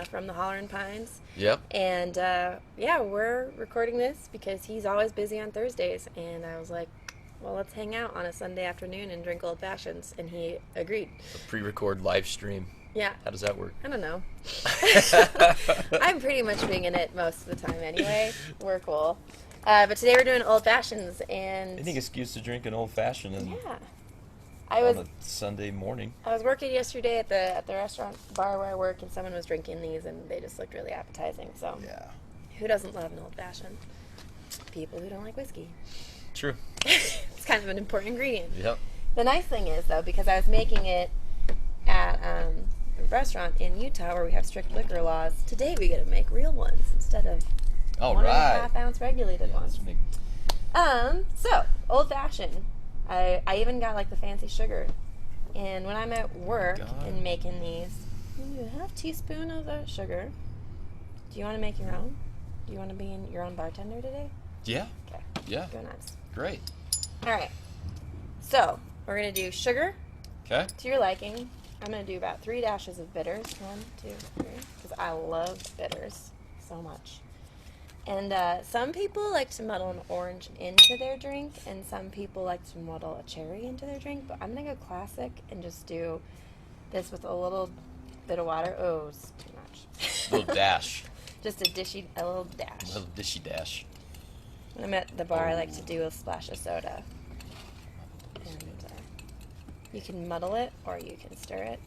from the Hollering Pines. Yep. And yeah, we're recording this because he's always busy on Thursdays. And I was like, well, let's hang out on a Sunday afternoon and drink old fashions. And he agreed. A pre-record live stream. Yeah. How does that work? I don't know. I'm pretty much winging it most of the time anyway. We're cool. But today we're doing old fashions. And Any excuse to drink an old fashioned yeah. on a Sunday morning. I was working yesterday at the restaurant bar where I work, and someone was drinking these, and they just looked really appetizing. So, Yeah. who doesn't love an old fashioned? People who don't like whiskey. True. It's kind of an important ingredient. Yep. The nice thing is, though, because I was making it at a restaurant in Utah where we have strict liquor laws, today we get to make real ones instead of All 1.5 right. ounce regulated Yeah, ones. let's make- So old fashioned. I even got like the fancy sugar. And when I'm at work God. and making these, you have a teaspoon of the sugar. Do you want to make your own? Do you want to be your own bartender today? Yeah. Okay. Yeah. Go nuts. Great. All right. So we're gonna do sugar Okay. to your liking. I'm gonna do about 3 dashes of bitters. 1, 2, 3. Because I love bitters so much. And some people like to muddle an orange into their drink, and some people like to muddle a cherry into their drink. But I'm gonna go classic and just do this with a little bit of water. Oh, it's too much. Little dash. Just a little dash. Little dishy dash. When I'm at the bar, I like to do a splash of soda. And you can muddle it or you can stir it.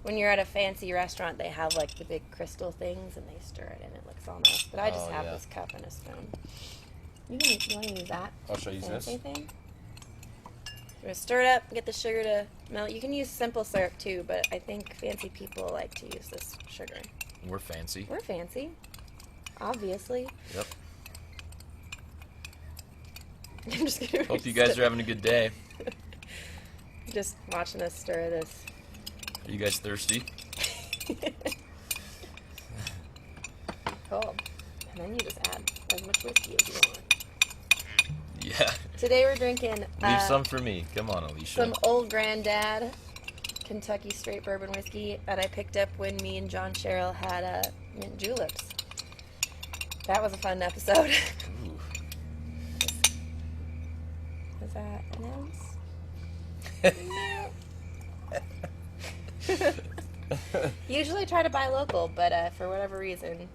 When you're at a fancy restaurant, they have like the big crystal things and they stir it and it looks all nice. But I just Oh, have yeah. this cup and a spoon. You want to use that? Oh, should I use fancy this? thing? We're gonna stir it up, get the sugar to melt. You can use simple syrup too, but I think fancy people like to use this sugar. We're fancy. We're fancy, obviously. Yep. I'm just gonna Hope you guys are having a good day. just watching us stir this. Are you guys thirsty? Cool. And then you just add as much whiskey as you want. Yeah. Today we're drinking Leave some for me. Come on, Alicia. some Old Granddad Kentucky straight bourbon whiskey that I picked up when me and John Sherrill had mint juleps. That was a fun episode. Ooh. Is that an ounce? Usually try to buy local, but for whatever reason,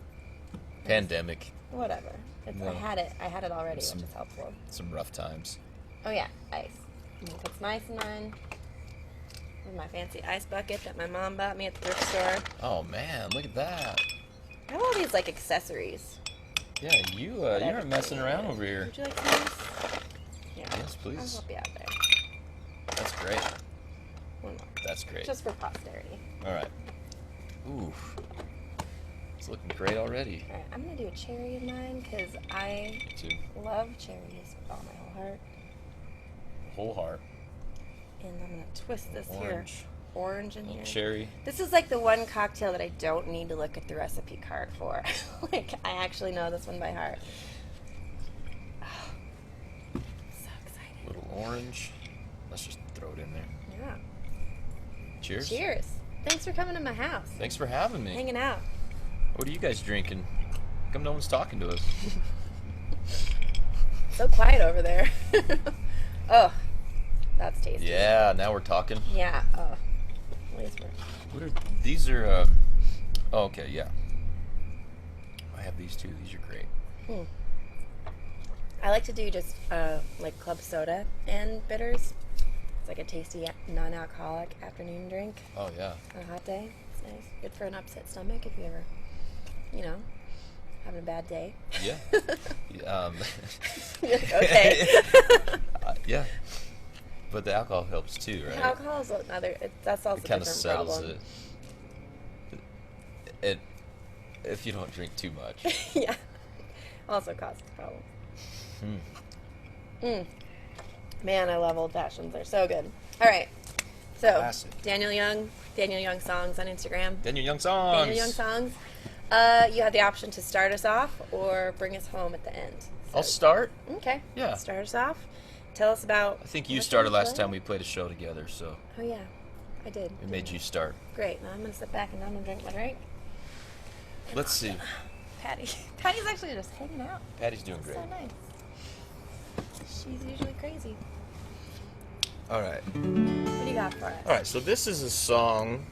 Pandemic. whatever. No. I had it already, Some- which is helpful. Some rough times. Oh yeah, ice. It's nice in mine. With my fancy ice bucket that my mom bought me at the thrift store. Oh man, look at that. I have all these like accessories. Yeah, you aren't messing around over here. Would you like some of this? Yeah. Yes, I'll please. help you out there. That's great. One more. That's great. Just for posterity. All right. Ooh. It's looking great already. Alright, I'm gonna do a cherry in mine because I Me too. love cherries with all my whole heart. Whole heart. And I'm gonna twist this Orange. here. Orange in here. Cherry. This is like the one cocktail that I don't need to look at the recipe card for. Like, I actually know this one by heart. Oh, so excited. Little orange. Let's just throw it in there. Yeah. Cheers. Cheers. Thanks for coming to my house. Thanks for having me. Hanging out. What are you guys drinking? How come no one's talking to us? So quiet over there. Oh, that's tasty. Yeah, now we're talking. Yeah. Oh. At least we're- What are these? Oh, okay, yeah. I have these too. These are great. I like to do just like club soda and bitters. It's like a tasty non-alcoholic afternoon drink Oh yeah. on a hot day. It's nice. Good for an upset stomach if you ever, having a bad day. Yeah. Okay. Yeah. But the alcohol helps too, right? Alcohol is another. That's also It a kind of different settles problem. it. If you don't drink too much. Yeah. Also causes problems. Man, I love old fashions. They're so good. All right. So Classic. Daniel Young songs on Instagram. Daniel Young songs. Daniel Young songs. You have the option to start us off or bring us home at the end. So, I'll start. Okay. Yeah. Start us off. Tell us about. I think you what started you last play. time we played a show together, so Oh yeah, I did. it made you start. Great. Now I'm gonna sit back and I'm gonna drink my drink. Let's see. Patty's actually just hanging out. Patty's doing It's great. so nice. She's usually crazy. All right. What do you got for us? All right, so this is a song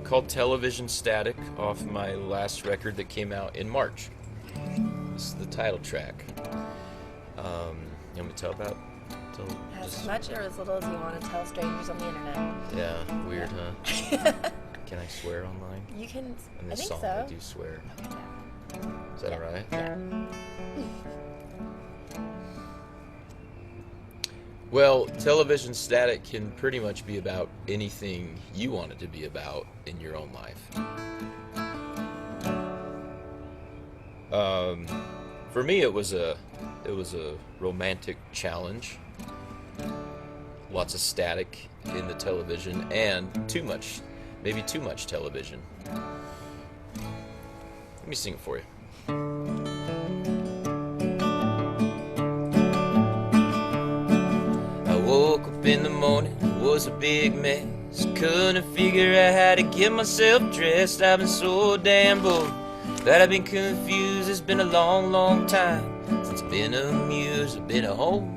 called Television Static off my last record that came out in March. This is the title track. You want me to tell As much or as little as you want to tell strangers on the internet. Yeah, weird, huh? Can I swear online? You can. In I this think song, so. I do swear. Is that alright? Yeah. Well, Television Static can pretty much be about anything you want it to be about in your own life. For me, it was a romantic challenge. Lots of static in the television and maybe too much television. Let me sing it for you. I woke up in the morning, it was a big mess. Couldn't figure out how to get myself dressed. I've been so damn bored that I've been confused. It's been a long, long time since I've been amused. I've been at home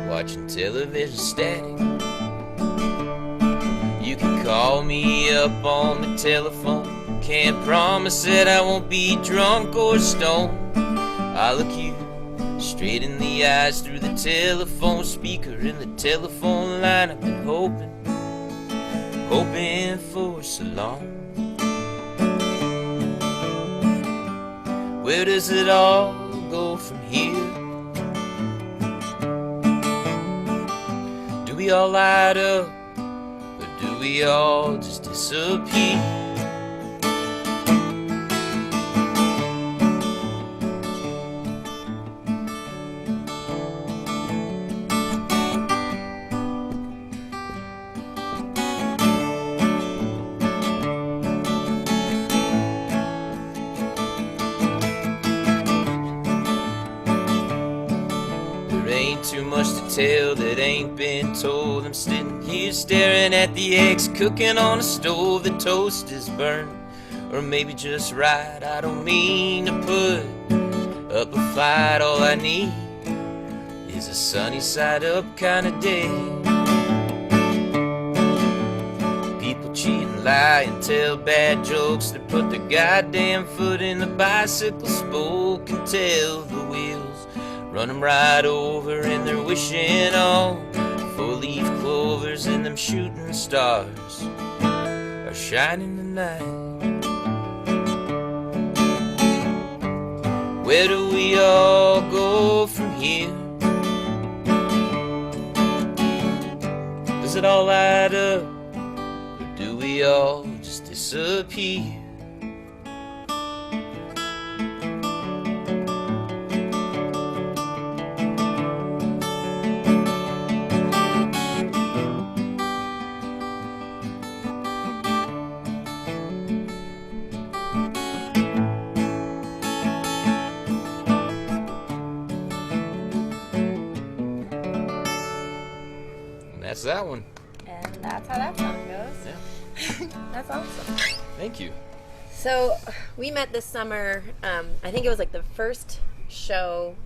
watching television static. You can call me up on the telephone. Can't promise that I won't be drunk or stoned. I'll look you straight in the eyes through the telephone speaker in the telephone line. I've been hoping for so long. Where does it all go from here? Do we all light up, or do we all just disappear? Too much to tell that ain't been told. I'm sitting here staring at the eggs cooking on a stove. The toast is burned, or maybe just right. I don't mean to put up a fight. All I need is a sunny side up kind of day. People cheat and lie and tell bad jokes. They put their goddamn foot in the bicycle spoke and tell the wheels run them right over, and they're wishing on four-leaf clovers, and them shooting stars are shining tonight. Where do we all go from here? Does it all light up, or do we all just disappear? That's that one. And that's how that song goes. Yeah. That's awesome. Thank you. So we met this summer. I think it was like the first show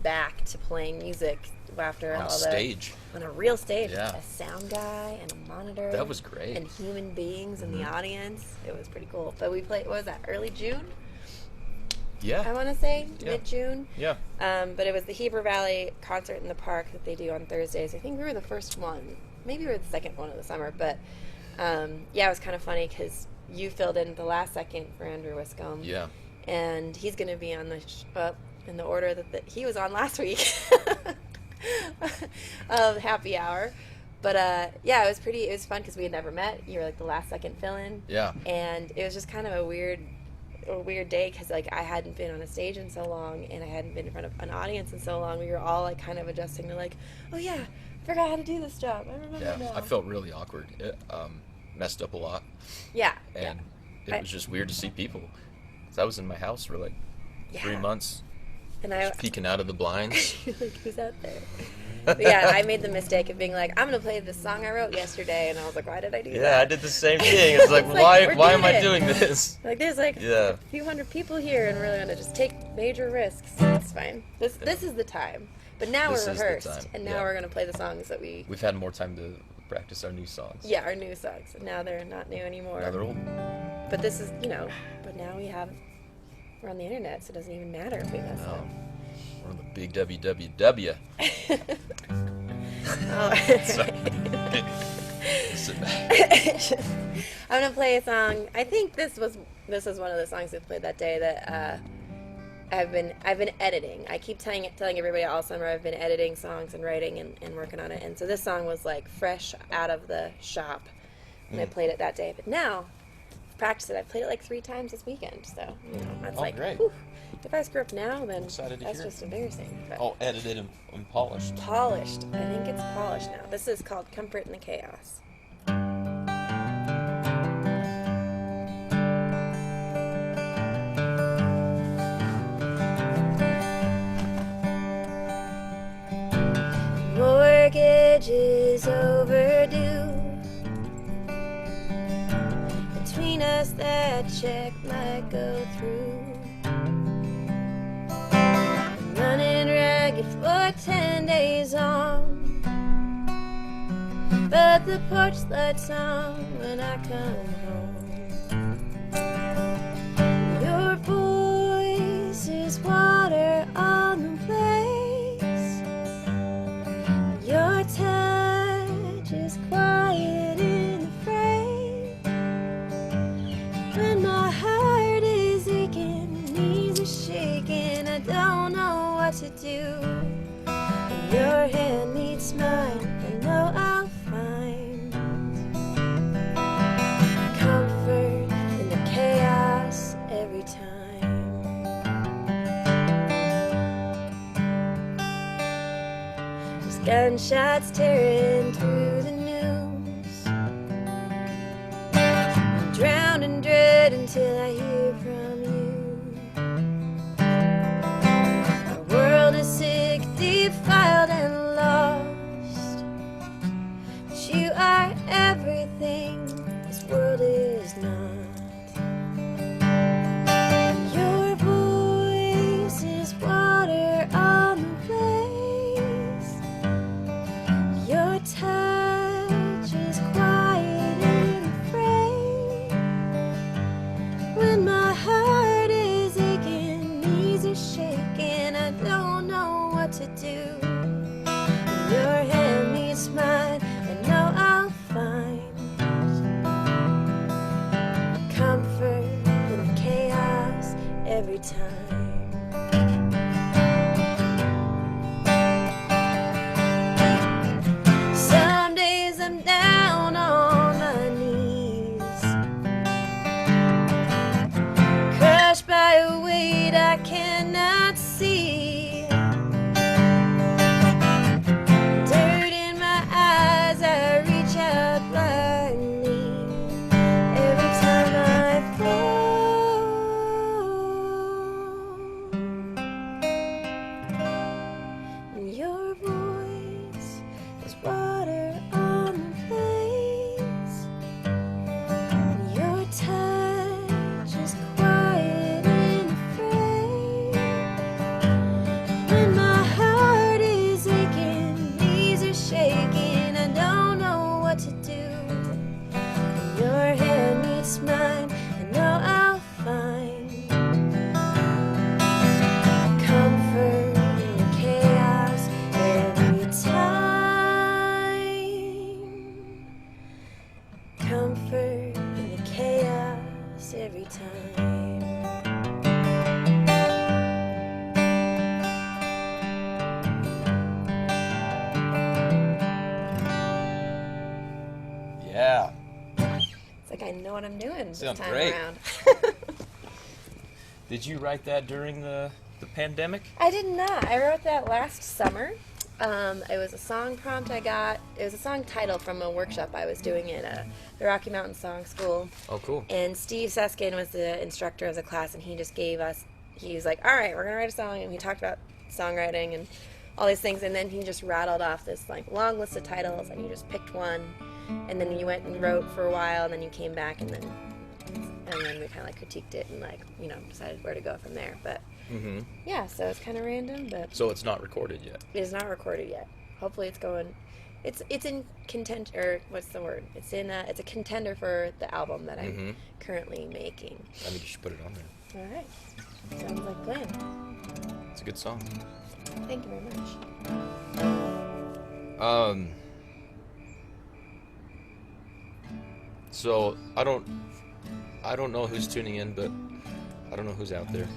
back to playing music after On all stage. On a real stage. Yeah. A sound guy and a monitor. That was great. And human beings in the audience. It was pretty cool. But we played, what was that, early June? Yeah. I want to say Yeah. mid-June. Yeah. But it was the Heber Valley concert in the park that they do on Thursdays. I think we were the first one. Maybe we were the second one of the summer. But yeah, it was kind of funny because you filled in the last second for Andrew Wiscombe. Yeah. And he's going to be on the in the order that he was on last week of Happy Hour. But yeah, it was fun because we had never met. You were like the last second fill-in. Yeah. And it was just kind of a weird day because like I hadn't been on a stage in so long and I hadn't been in front of an audience in so long. We were all like kind of adjusting to like, oh yeah, I forgot how to do this job. I remember Yeah. now. I felt really awkward. It messed up a lot. Yeah. And it was just weird to see people. 'Cause I was in my house for like 3 months. And I Just peeking out of the blinds. like, who's out there? But yeah, I made the mistake of being like, I'm gonna play this song I wrote yesterday, and I was like, why did I do that? Yeah, I did the same thing. It's like, It's like, why we're am I doing doing this? Like, there's like Yeah. a few hundred people here, and we're really gonna just take major risks. It's fine. This is the time. But now This we're is the rehearsed, time, and now yeah. we're gonna play the songs that We've had more time to practice our new songs. yeah, our new songs. And now they're not new anymore. Now they're old. But this is, but now we're on the internet, so it doesn't even matter if we mess No. up. We're on the big WWW. Oh, Sorry. Sit back. I'm gonna play a song. I think this is one of the songs we played that day that I've been editing. I keep telling everybody all summer I've been editing songs and writing and working on it. And so this song was like fresh out of the shop when I played it that day. But now I've practiced it. I've played it like 3 times this weekend. So that's like, great. whew, if I screw up now, then Excited to that's hear it. just embarrassing. But Oh, edited and polished. polished. I think it's polished now. This is called Comfort in the Chaos. Mortgage is overdue. Between us, that check might go through. I'm running ragged for 10 days on, but the porch lights on when I come home. Your voice is water on the place. Your touch is quiet in the fray. When my heart is aching, knees are shaking, I don't know what to do. When your hand meets mine, I know I'll find comfort in the chaos every time. There's gunshots tearing through the news. I'm drowned in dread until I hear from you. Our world is sick, defiled, and lost. But you are everything this world is not. Your voice is water on the place. Your touch is quiet in the fray. When my heart is aching, knees are shaking, I don't know what to do. When your hand meets mine, I know I'll find comfort in the chaos every time. Some days I'm down on my knees, crushed by a weight I cannot see. Dirt in my eyes, I reach out blindly every time I fall. And your voice is water on the place. And your touch is quiet in the fray. When my heart is aching, knees are shaking, I don't know what to do. When your hand meets mine, I know I'll find comfort in the chaos every time. Comfort in the chaos every time. Yeah. It's like I know what I'm doing this Sounds time great. around. Did you write that during the pandemic? I did not. I wrote that last summer. It was a song prompt I got. It was a song title from a workshop I was doing at the Rocky Mountain Song School. Oh, cool. And Steve Suskin was the instructor of the class, and he just gave us, he was like, all right, we're going to write a song. And we talked about songwriting, and all these things, and then he just rattled off this like long list of titles, and you just picked one, and then you went and wrote for a while, and then you came back, and then we kind of like critiqued it and like, you know, decided where to go from there. But yeah, so it's kind of random, but so it's not recorded yet. It is not recorded yet. Hopefully, it's going. It's in content, or what's the word? It's in. It's a contender for the album that I'm currently making. I think you should put it on there. All right, sounds like a plan. It's a good song. Thank you very much. So I don't know who's tuning in, but I don't know who's out there.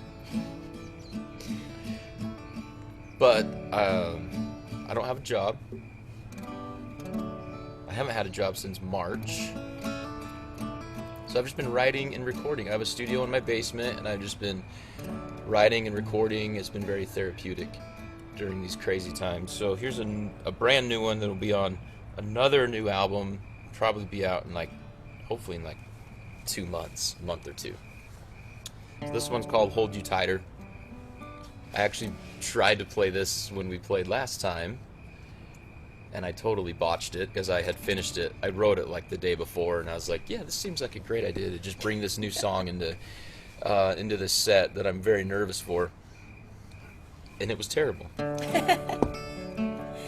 But I don't have a job. I haven't had a job since March. So I've just been writing and recording. I have a studio in my basement, and I've just been writing and recording. It's been very therapeutic during these crazy times. So here's a brand new one that'll be on another new album, probably be out in hopefully in 2 months, a month or two. So this one's called Hold You Tighter. I actually tried to play this when we played last time, and I totally botched it because I had finished it. I wrote it the day before, and I was like, yeah, this seems like a great idea to just bring this new song into this set that I'm very nervous for. And it was terrible.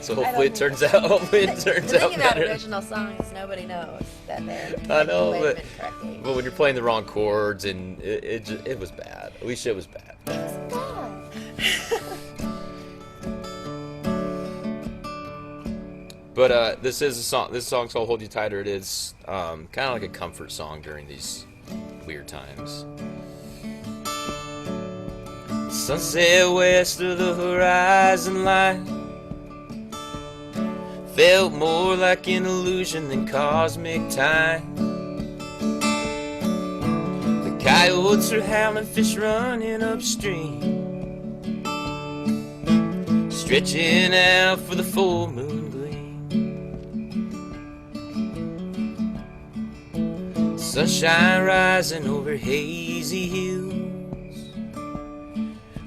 So hopefully it turns out. Hopefully it turns the out thing about better. original songs, nobody knows that they're I know, played them incorrectly. but when you're playing the wrong chords, and it was bad. Alicia, it was bad. It was bad. But this is a song. This song's called "Hold You Tighter." It is kind of like a comfort song during these weird times. Sunset west of the horizon line felt more like an illusion than cosmic time. The coyotes are howling, fish running upstream, stretching out for the full moon gleam. Sunshine rising over hazy hills.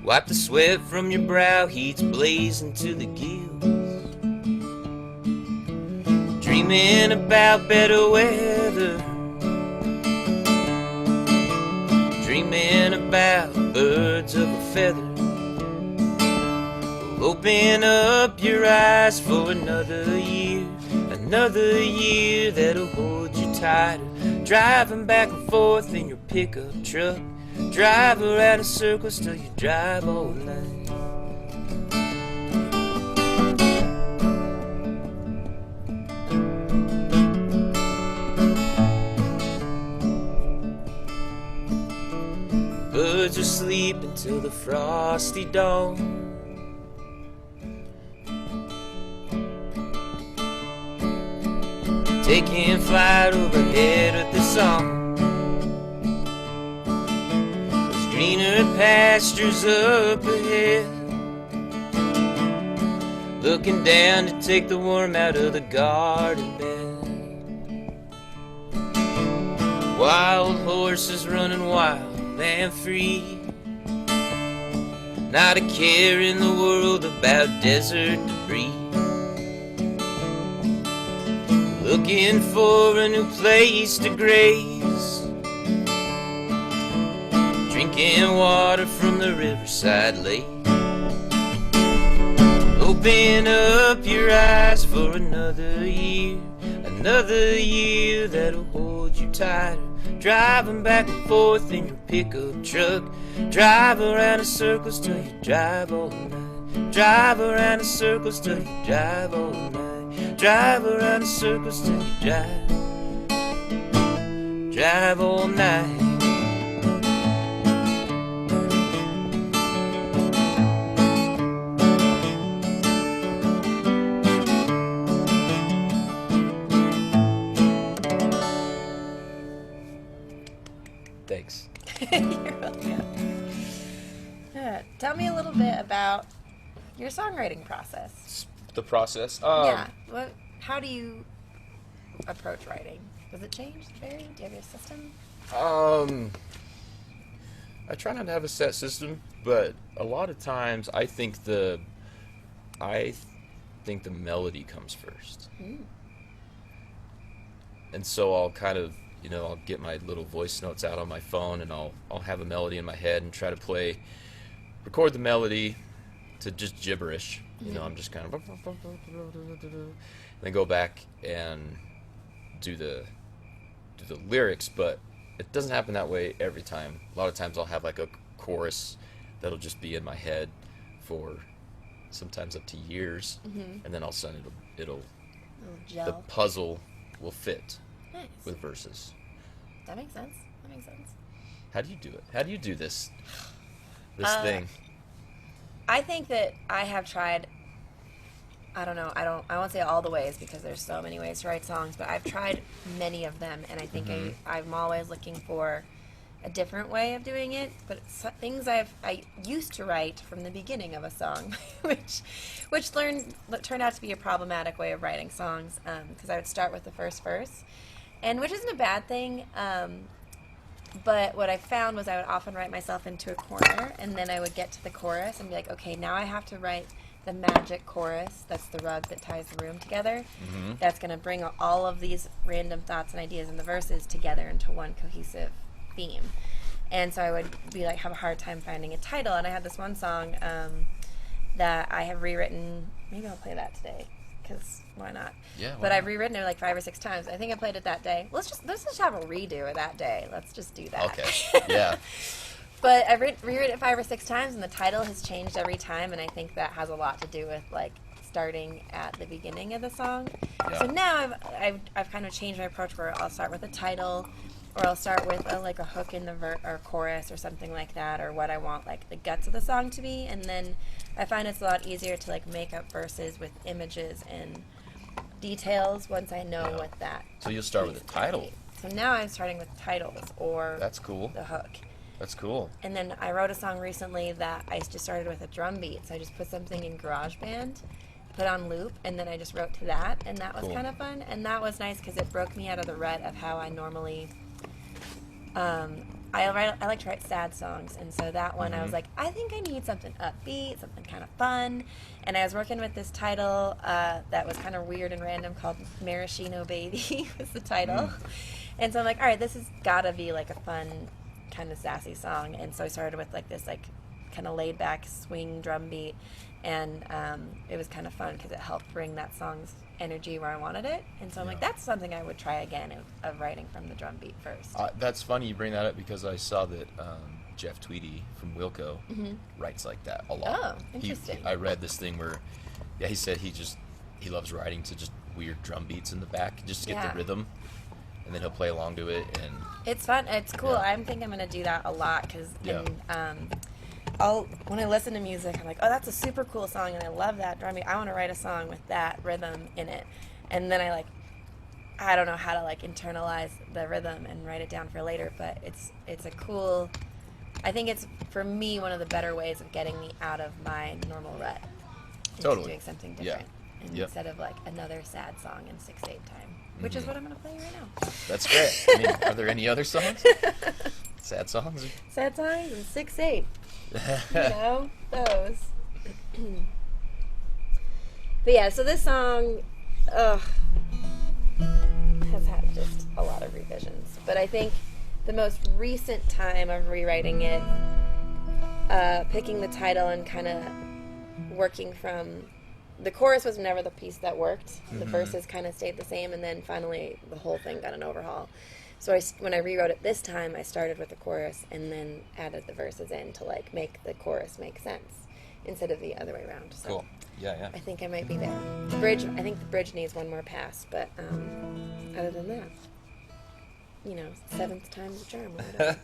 Wipe the sweat from your brow, heat's blazing to the gills. Dreaming about better weather, dreaming about birds of a feather. Well, open up your eyes for another year that'll hold you tighter. Driving back and forth in your pickup truck, drive around in circles till you drive all night. Birds are sleeping till the frosty dawn. Taking flight overhead with the song. There's greener pastures up ahead. Looking down to take the worm out of the garden bed. Wild horses running wild and free. Not a care in the world about desert debris. Looking for a new place to graze. Drinking water from the riverside lake. Open up your eyes for another year that'll hold you tighter. Driving back and forth in your pickup truck, drive around in circles till you drive all night. Drive around in circles till you drive all night. Drive around in circles till you drive all night. Thanks. You're welcome. Tell me a little bit about your songwriting process. The process? Yeah. How do you approach writing? Does it change? Vary? Do you have a system? I try not to have a set system, but a lot of times I think the I think the melody comes first. And so I'll kind of, I'll get my little voice notes out on my phone, and I'll have a melody in my head and try to record the melody to just gibberish. I'm just kind of, then go back and do the lyrics, but it doesn't happen that way every time. A lot of times I'll have like a chorus that'll just be in my head for sometimes up to years, and then all of a sudden it'll the puzzle will fit with verses. That makes sense. How do you do it? How do you do this thing? I think that I have tried, I don't know, I won't say all the ways because there's so many ways to write songs, but I've tried many of them, and I think I'm always looking for a different way of doing it, but things I used to write from the beginning of a song, which turned out to be a problematic way of writing songs, because I would start with the first verse, and which isn't a bad thing, but what I found was I would often write myself into a corner, and then I would get to the chorus and be like, okay, now I have to write the magic chorus. That's the rug that ties the room together. That's going to bring all of these random thoughts and ideas in the verses together into one cohesive theme. And so I would have a hard time finding a title. And I had this one song that I have rewritten. Maybe I'll play that today, because why not? Yeah. But I've rewritten it like 5 or 6 times. I think I played it that day. Let's just have a redo of that day. Let's just do that. Okay. Yeah. But I've rewritten it 5 or 6 times, and the title has changed every time, and I think that has a lot to do with starting at the beginning of the song. Yeah. So now I've kind of changed my approach, where I'll start with a title, or I'll start with a hook in the or chorus or something like that, or what I want the guts of the song to be, and then I find it's a lot easier to make up verses with images and details once I know what that. So you'll start with a title. So now I'm starting with titles or that's cool. The hook. That's cool. And then I wrote a song recently that I just started with a drum beat. So I just put something in GarageBand, put on loop, and then I just wrote to that, and that was kind of fun. And that was nice because it broke me out of the rut of how I normally. I like to write sad songs, and so that one I was like, I think I need something upbeat, something kind of fun. And I was working with this title that was kind of weird and random called Maraschino Baby was the title. And so I'm like, all right, this has got to be a fun, kind of sassy song. And so I started with this kind of laid back swing drum beat, and it was kind of fun because it helped bring that song's energy where I wanted it. And so I'm like, that's something I would try again of writing from the drum beat first. That's funny you bring that up, because I saw that Jeff Tweedy from Wilco writes like that a lot. Oh, interesting. I read this thing where he said he loves writing to just weird drum beats in the back just to get the rhythm, and then he'll play along to it, and it's fun. It's cool. I think I'm going to do that a lot because when I listen to music, I'm like, oh, that's a super cool song, and I love that drum beat. I want to write a song with that rhythm in it, and then I don't know how to internalize the rhythm and write it down for later. But it's a cool. I think it's, for me, one of the better ways of getting me out of my normal rut. Totally. Doing something different. Instead of another sad song in 6/8 time, which is what I'm going to play right now. That's great. I mean, are there any other songs? Sad songs? Sad songs in 6/8. Those. But yeah, so this song has had just a lot of revisions. But I think the most recent time of rewriting it, picking the title and kind of working from... The chorus was never the piece that worked. The verses kind of stayed the same, and then finally the whole thing got an overhaul. So when I rewrote it this time, I started with the chorus and then added the verses in to make the chorus make sense instead of the other way around. So cool. Yeah. I think I might be there. The bridge. I think the bridge needs one more pass, but other than that, 7th time's a charm. Or whatever.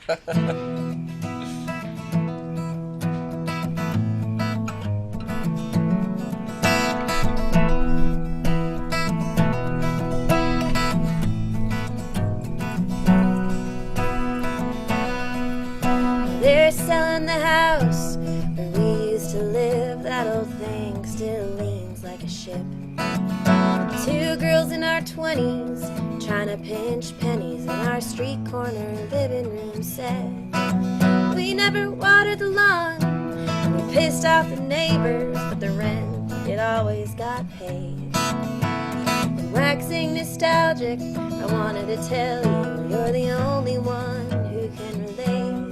They're selling the house where we used to live. That old thing still leans like a ship. 2 girls in our 20s trying to pinch pennies in our street corner living room set. We never watered the lawn. We pissed off the neighbors, but the rent, it always got paid. Waxing nostalgic, I wanted to tell you you're the only one who can relate.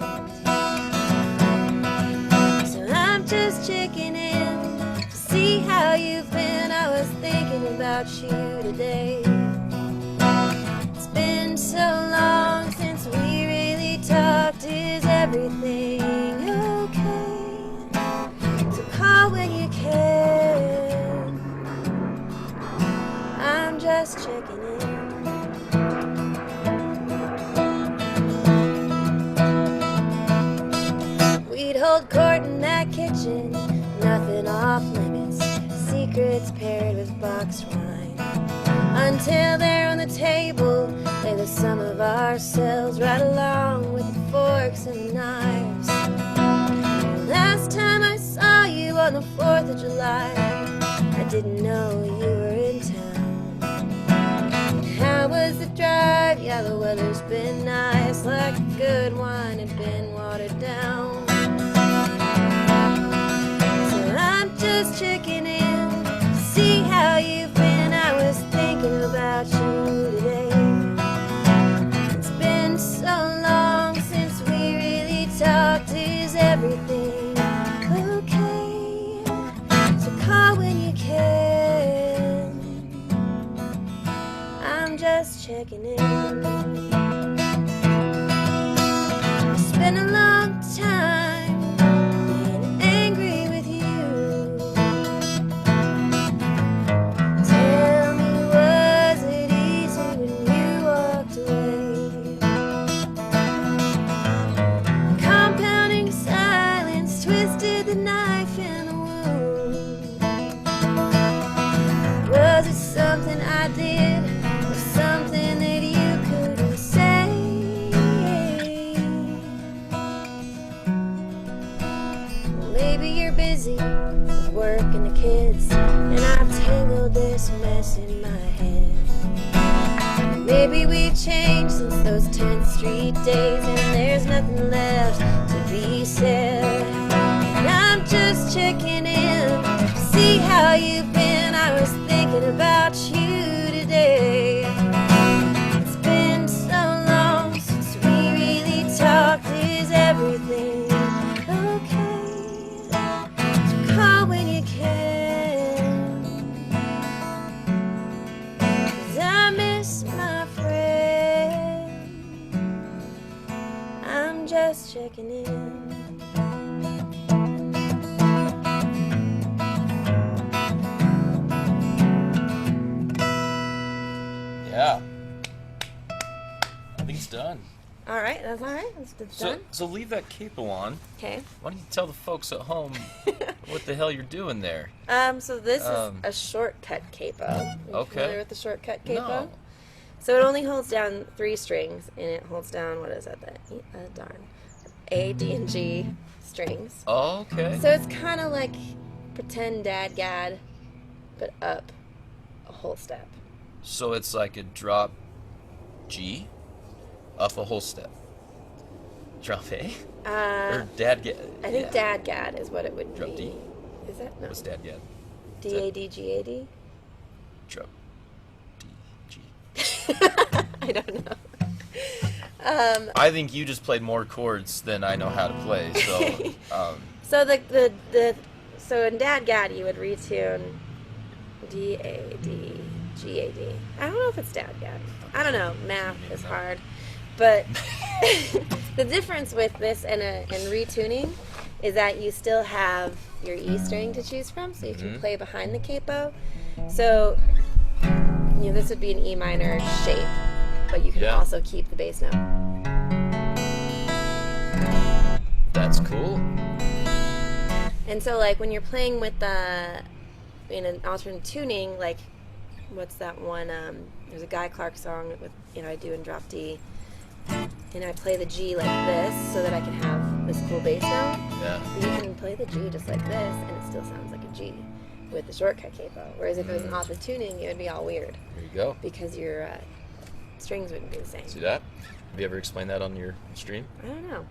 So I'm just checking in to see how you've been. I was thinking about you today. It's been so long since we really talked. Is everything okay? So call when you can. I'm just checking in. We'd hold court in that kitchen, nothing off limits, secrets paired with boxed wine. Until there on the table lay the sum of ourselves, right along with the forks and the knives. Last time I saw you on the 4th of July, I didn't know you were in town. How was the drive? Yeah, the weather's been nice, like good wine had been watered down. So I'm just checking in to see how you've been. I was thinking about you today. It's been so long since we really talked. Is everything okay? So call when you can. I'm just checking in. It's been a long time being angry with you. Tell me, was it easy when you walked away? Compounding silence twisted the knife in the wound. Was it something I did or something that you couldn't say? Maybe you're busy with work and the kids, and I've tangled this mess in my head. Maybe we've changed since those 10th Street days, and there's nothing left to be said. And I'm just checking in to see how you've been. I was thinking about you today. It's been so long since we really talked. Is everything okay? So call when you can. 'Cause I miss my friend. I'm just checking in. Yeah. I think it's done. All right, that's all right. That's done. So leave that capo on. Okay. Why don't you tell the folks at home what the hell you're doing there? So this is a shortcut capo. Are you Okay. familiar with the shortcut capo? No. So it only holds down 3 strings, and it holds down, what is that? A, D, and G strings. Oh, okay. So it's kind of like pretend dad-gad, but up a whole step. So it's like a drop G, up a whole step. Drop A? Or dad get? I think dad-gad is what it would Drop be. D? Is that? No. What's dad get? D-A-D-G-A-D? Drop D, G. I don't know. I think you just played more chords than I know how to play. So, So so in Dad-Gad you would retune D-A-D-G-A-D. I don't know if it's Dad-Gad. I don't know. Math is hard. But the difference with this and retuning is that you still have your E string to choose from, so you can play behind the capo. So, this would be an E minor shape, but you can also keep the bass note. That's cool. And so, like, when you're playing with in an alternate tuning, like, what's that one? There's a Guy Clark song with, I do in drop D, and I play the G like this so that I can have this cool bass note. Yeah. But you can play the G just like this, and it still sounds like a G with the shortcut capo. Whereas if it was an alternate tuning, it would be all weird. There you go. Because your strings wouldn't be the same. See that? Have you ever explained that on your stream? I don't know.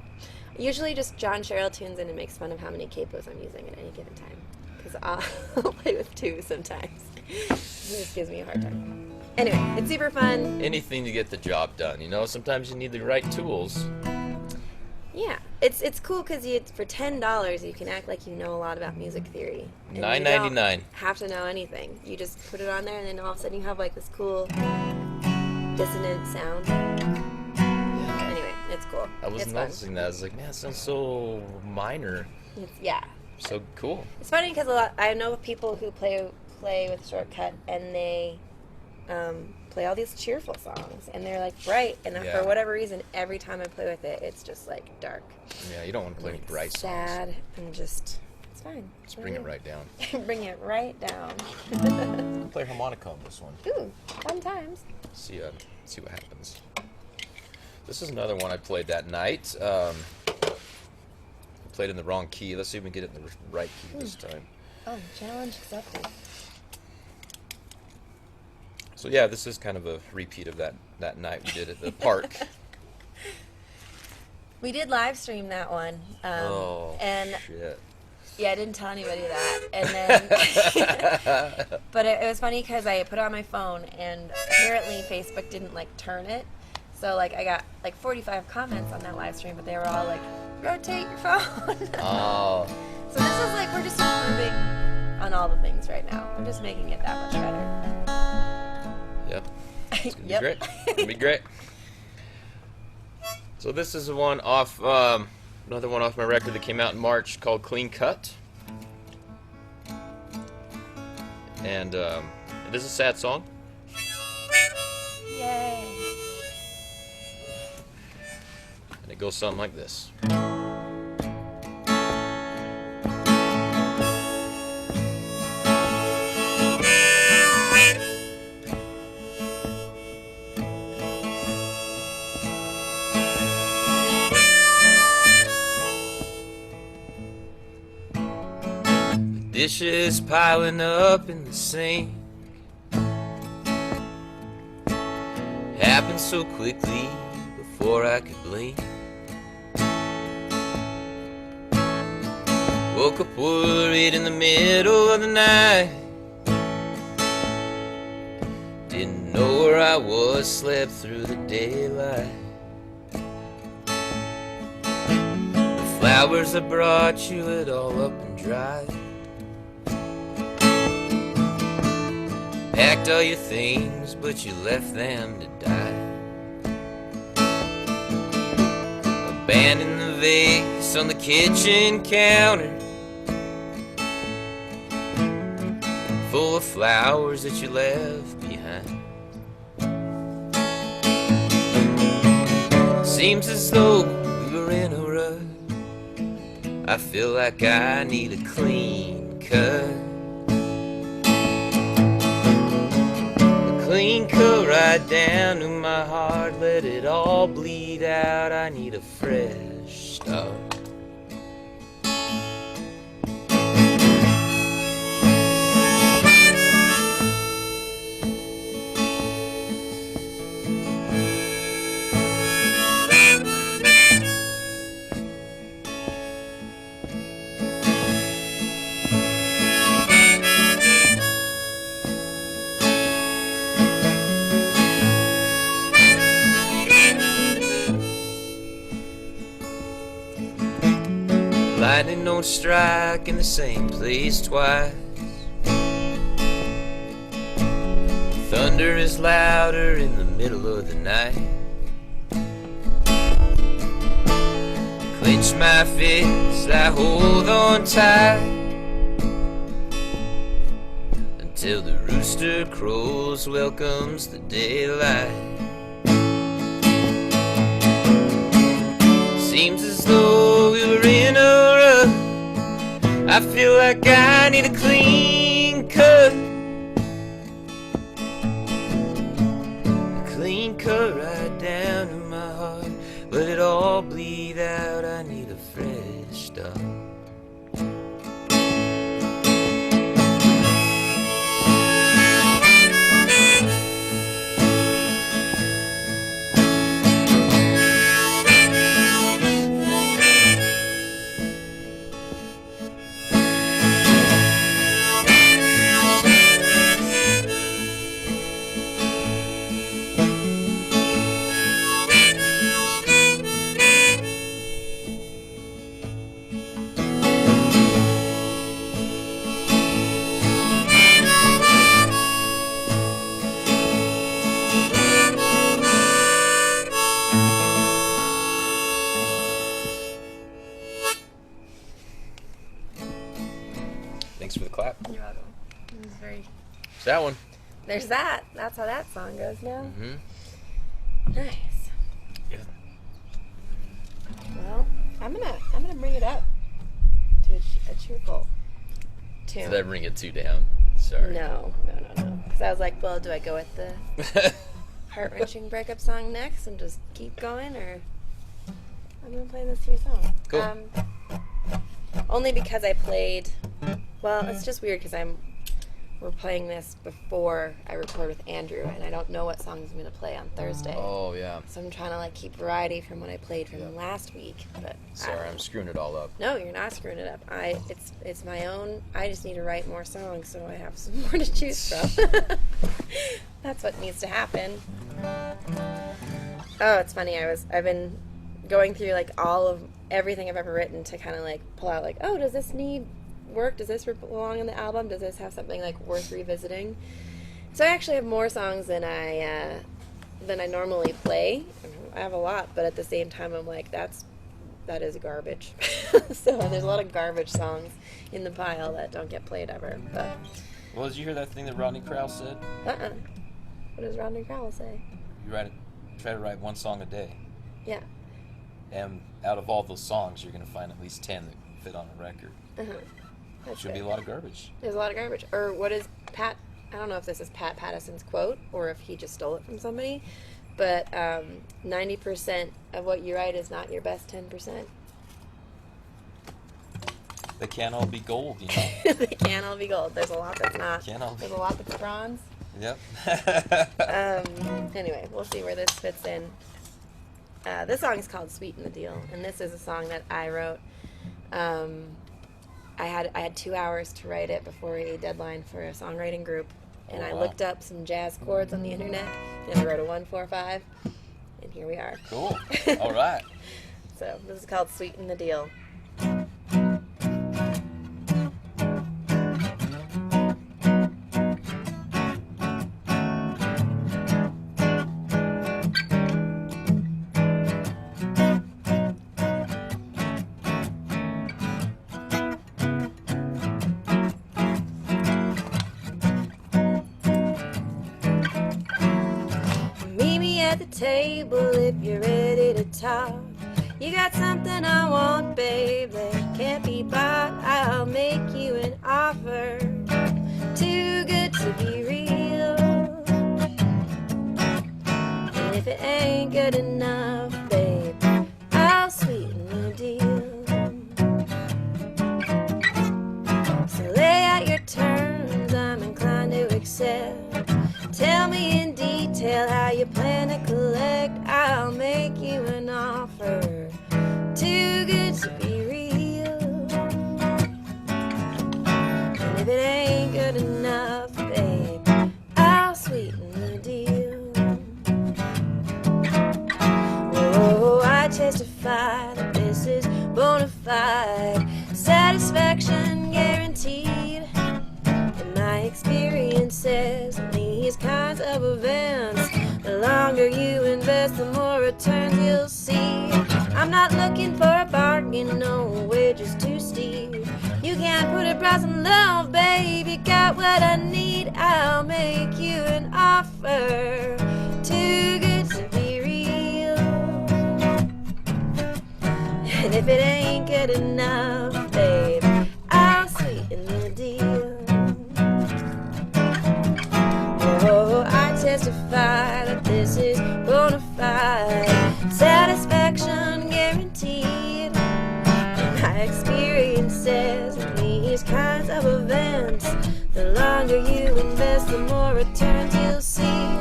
Usually just John Sherrill tunes in and makes fun of how many capos I'm using at any given time. because I'll play with 2 sometimes. It just gives me a hard time. Anyway, it's super fun. Anything to get the job done, you know? Sometimes you need the right tools. Yeah, it's cool because for $10 you can act like you know a lot about music theory. And $9.99. You don't have to know anything. You just put it on there, and then all of a sudden you have like this cool dissonant sound. Anyway, it's cool. I was it's noticing that. I was like, man, it sounds so minor. Yeah. So cool. It's funny because I know people who play with Shortcut, and they play all these cheerful songs, and they're like bright, and for whatever reason, every time I play with it, it's just like dark. Yeah, you don't want to play any bright songs. Sad, and just it's fine. Just bring it right down. Bring it right down. I'll play harmonica on this one. Ooh, fun times. See what happens. This is another one I played that night. Played in the wrong key. Let's see if we can get it in the right key this time. Oh, challenge accepted. So yeah, this is kind of a repeat of that night we did at the park. We did live stream that one. And shit. Yeah, I didn't tell anybody that. And then, but it was funny because I put it on my phone, and apparently Facebook didn't like turn it. So like I got like 45 comments on that live stream, but they were all like, rotate your phone. Oh. So this is like, we're just improving on all the things right now. We're just making it that much better. Yep. It's gonna be great. It's gonna be great. So this is one off, another one off my record that came out in March called Clean Cut. And it is a sad song. Yay. And it goes something like this. Dishes piling up in the sink, happened so quickly before I could blink. Woke up worried in the middle of the night, didn't know where I was, slept through the daylight. The flowers I brought you had all up and dried. Packed all your things, but you left them to die. Abandoned the vase on the kitchen counter, full of flowers that you left behind. Seems as though we were in a rut. I feel like I need a clean cut. Clean cut right down to my heart, let it all bleed out. I need a fresh start. Lightning don't strike in the same place twice. Thunder is louder in the middle of the night. Clench my fist, I hold on tight until the rooster crows, welcomes the daylight. Seems as though we were in a rut. I feel like I need a clean cut. A clean cut right down to my heart. Let it all bleed out. I need a fresh start. clap. You're welcome. It was very... It's that one. There's that. That's how that song goes now. Mm-hmm. Nice. Yeah. Well, I'm gonna bring it up to a cheerful tune. Did I bring it too down? Sorry. No. Because I was like, well, do I go with the heart-wrenching breakup song next and just keep going, or I'm gonna play this to your song? Cool. Only because I played. Well, it's just weird because we're playing this before I record with Andrew, and I don't know what songs I'm gonna play on Thursday. Oh yeah. So I'm trying to like keep variety from what I played from last week. But Sorry, I'm screwing it all up. no, you're not screwing it up. It's my own. I just need to write more songs so I have some more to choose from. That's what needs to happen. Oh, it's funny. I've been going through like all of everything I've ever written to kind of like pull out like, oh, does this need work? Does this belong in the album? Does this have something like worth revisiting? So I actually have more songs than I normally play. I have a lot, but at the same time I'm like, that is garbage. So there's a lot of garbage songs in the pile that don't get played ever. But Well, did you hear that thing that Rodney Crowell said? What does Rodney Crowell say? You try to write one song a day, Yeah. and out of all those songs, you're gonna find at least 10 that fit on a record. That's Should be a good. lot of garbage. There's a lot of garbage. Or what is Pat? I don't know if this is Pat Patterson's quote or if he just stole it from somebody. But 90% of what you write is not your best 10%. They can't all be gold, you know. They can't all be gold. There's a lot that's not. Can't all be. There's a lot that's bronze. Yep. Anyway, we'll see where this fits in. This song is called "Sweeten the Deal," and this is a song that I wrote. I had 2 hours to write it before a deadline for a songwriting group, and I looked up some jazz chords on the internet, and I wrote a 1-4-5, and here we are. Cool. All right. So this is called "Sweeten the Deal." At the table if you're ready to talk. You got something I want, babe, that can't be bought. I'll make you an offer too good to be real. And if it ain't good enough, babe, I'll sweeten the deal. So lay out your terms, I'm inclined to accept. Tell me in detail how you plan to collect. I'll make you an offer too good to be real. And if it ain't good enough, babe, I'll sweeten the deal. Oh, I testify that this is bona fide, satisfaction guaranteed. And my experience says these kinds of events, the longer you invest, the more returns you'll see. I'm not looking for a bargain, no wages too steep. You can't put a price on love, babe, you got what I need. I'll make you an offer too good to be real. And if it ain't good enough, babe, I'll sweeten the deal. Oh, I testify that this is bona fide, satisfaction guaranteed. My experience says in these kinds of events, the longer you invest, the more returns you'll see.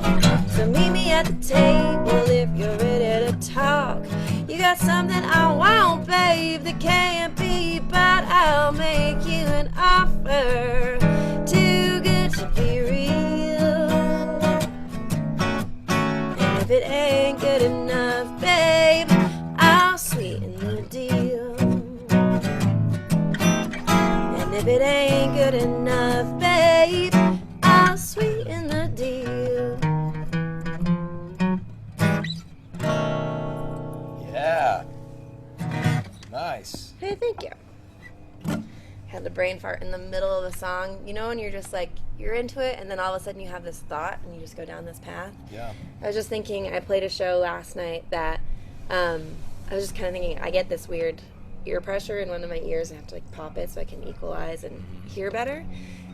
So meet me at the table if you're ready to talk. You got something I want, babe, that can't be bought. I'll make you an offer too good to be real. If it ain't good enough, babe, I'll sweeten the deal. And if it ain't good enough, babe, I'll sweeten the deal. Yeah. Nice. Hey, thank you. had the brain fart in the middle of the song. You know, and you're just like, you're into it, and then all of a sudden you have this thought, and you just go down this path. Yeah. I was just thinking, I played a show last night that I was just kind of thinking, I get this weird ear pressure in one of my ears. I have to like pop it so I can equalize and hear better.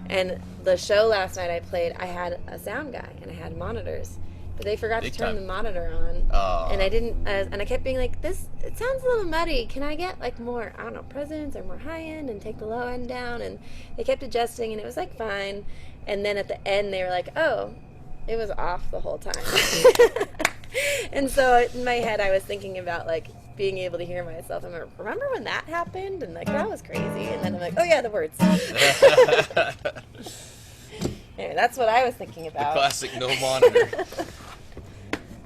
And the show last night I played, I had a sound guy and I had monitors, but they forgot Big to turn time. the monitor on. Oh. And I didn't, and I kept being like, it sounds a little muddy. Can I get like more, I don't know, presence or more high end and take the low end down? And they kept adjusting, and it was like fine. And then at the end they were like, oh, it was off the whole time. And so in my head I was thinking about like being able to hear myself. I'm like, remember when that happened? And like, that was crazy. And then I'm like, oh yeah, the words. Anyway, that's what I was thinking about. The classic no monitor.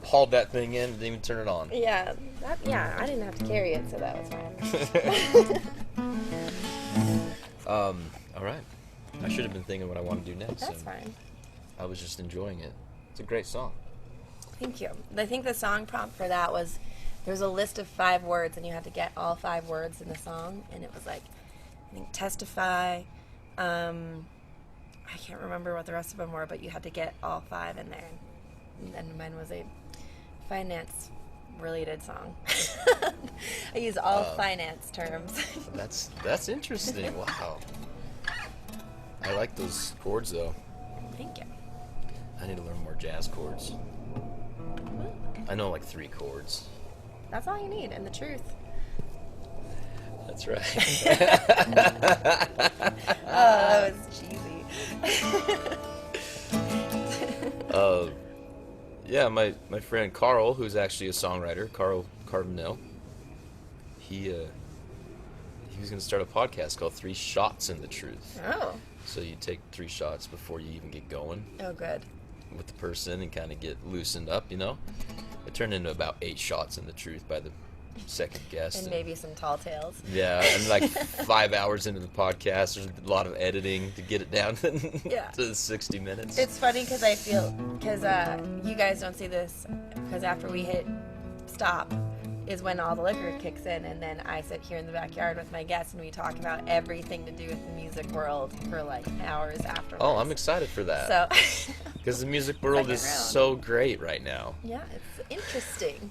Hauled that thing in, didn't even turn it on. Yeah, I didn't have to carry it, so that was fine. All right. I should have been thinking what I want to do next. That's and fine. I was just enjoying it. It's a great song. Thank you. I think the song prompt for that was, there was a list of 5 words, and you had to get all 5 words in the song, and it was like, I think testify, I can't remember what the rest of them were, but you had to get all 5 in there. And mine was a finance-related song. I use all finance terms. That's interesting. Wow. I like those chords, though. Thank you. I need to learn more jazz chords. I know like 3 chords. That's all you need, and the truth. That's right. Oh, that was cheesy. Yeah, my friend Carl, who's actually a songwriter, Carl Carbonell, he was going to start a podcast called 3 Shots in the Truth. Oh. So you take 3 shots before you even get going Oh, good. with the person and kind of get loosened up, you know? It turned into about 8 shots in the truth by the second guest. And maybe some tall tales. Yeah, and like 5 hours into the podcast, there's a lot of editing to get it down to 60 minutes. It's funny because I feel, because you guys don't see this, because after we hit stop is when all the liquor kicks in, and then I sit here in the backyard with my guests and we talk about everything to do with the music world for like hours afterwards. Oh, I'm excited for that. So, because the music world is so great right now. Yeah, it's interesting.